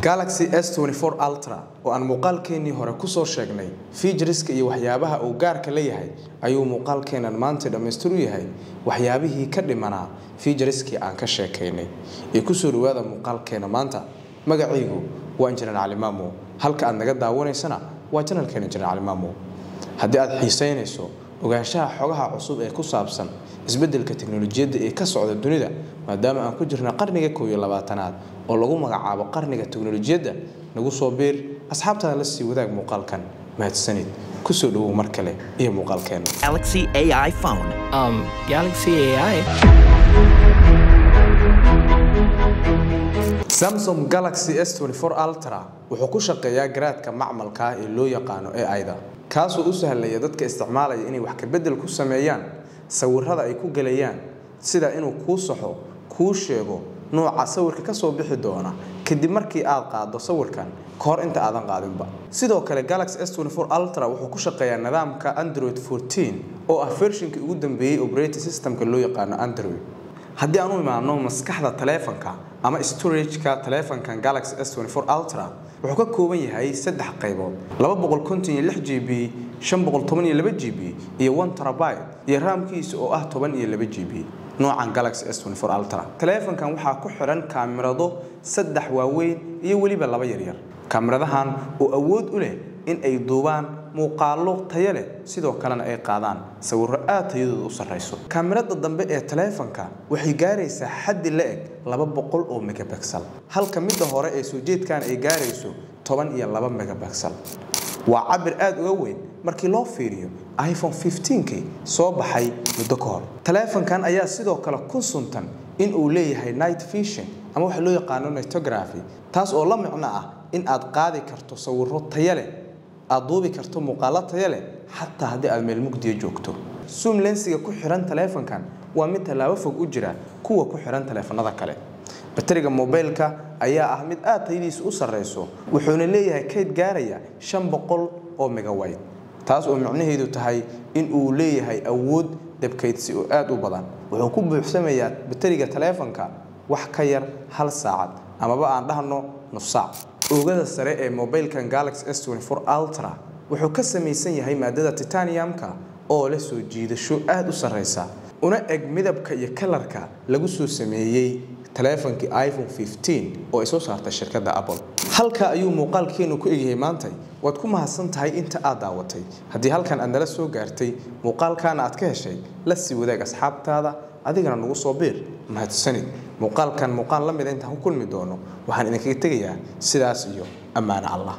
Galaxy S24 Ultra oo aan muuqaalkeenii hore ku soo sheegnay featureska iyo waxyaabaha uu gaarka leeyahay ayuu muuqaalkeenan maanta dhameystiru yahay waxyaabihii ka dhimanaa featureski aan ka sheekaynay ee ku soo dhawaada muuqaalkeena maanta magaciigu waa Injineer Ali Maamo halka aad naga daawanaysana waa channelkeena Injineer Ali Maamo haddii aad xiisaynayso ogaanshaha xogaha cusub ee ku saabsan isbeddelka tiknoolajiyadda ee ka socda dunida maadaama aan ku jirna qarniga 21aad oo lagu magacaabo qarniga tiknoolajiyadda nagu soo beer asxaabtada la sii wadaag muuqaalkan mahadsanid ku soo dhawow mar kale iyo muuqaalkeena Galaxy AI phone. Galaxy AI. Samsung Galaxy S24 Ultra wuxuu ku shaqeeyaa garaadka macmalka ee loo yaqaano AI-da kaasoo u sahlaya dadka isticmaalaya inay wax ka bedel ku sameeyaan sawirrada ay ku galayaan sida inuu kuu saxo kuu sheego nooca sawirka ka soo bixi doona kadib markii aad qaado sawirkan kahor inta aadan qaadinba sidoo kale Galaxy S24 Ultra wuxuu ku shaqeeyaa nidaamka Android 14 oo ah version-kii ugu dambeeyay operating system-ka loo yaqaan Android haddii aanu imaano maskaxda taleefanka ama storage-ka taleefankan Galaxy S24 Ultra wuxuu ka kooban yahay 3 qaybood 256GB 512GB iyo 1TB iyo RAM-kiisa oo ah 12GB noocan Galaxy S24 Ultra taleefankan waxa ku xiran kaamirado 3 waaweyn iyo waliba 2 yaryar kaamiradahan oo awood u leh in ay duubaan muuqaallo tayo leh sidoo kalena ay qaadaan sawirro aad tayadoodu u sareyso kaamirada dambe ee taleefanka waxay gaaraysaa xaddi la'eg 200 oo megapixel halka midda hore ee soo jeedkan ay gaarayso 12 megapixel waa cabir aad uga weyn markii loo fiiriyo iPhone 15 soo baxay muddo ka hor taleefankan ayaa sidoo kale ku suntan in uu leeyahay night vision ama waxa loo yaqaan photography taas oo la macno ah in aad qaadi karto sawirro tayo leh aad duubi karto muuqaallo tayo leh xataa haddii aad meel mugdiya joogto zoom lensiga ku xiran taleefankan waa mid talaabo fog u jira kuwa ku xiran taleefanada kale bateriga mobilka ayaa ah mid aad tayadiisu u sareyso wuxuuna leeyahay kayd gaaraya 500 oo megabyte taas oo macnaheedu tahay in uu leeyahay awood dabkaydsi oo aad u badan wuxuu ku buuxsamayaa bateriga taleefanka wax ka yar 1 saacad amaba aan dhahno nus saac oogada sare ee mobilkan Galaxy S24 Ultra wuxuu ka samaysan yahay maadada titaniumka oo leh soo jiidasho aad u sareysa una eg midabka iyo kalarka lagu soo sameeyay taleefankii iPhone 15 oo ay soo saartay shirkadda Apple halka ayuu muuqaalkeenu ku egyahay maanta waad ku mahadsan tahay inta aad daawatay haddii halkan aad nala soo gaartay muuqaalkan aad ka heshay la sii wadaag asxaabtaada adigana nagu soo beer mahadsanid muuqaalkan muuqaal la mid inta ku kulmi doono waxaan idinkaga tegayaa sidaas iyo amaana Allah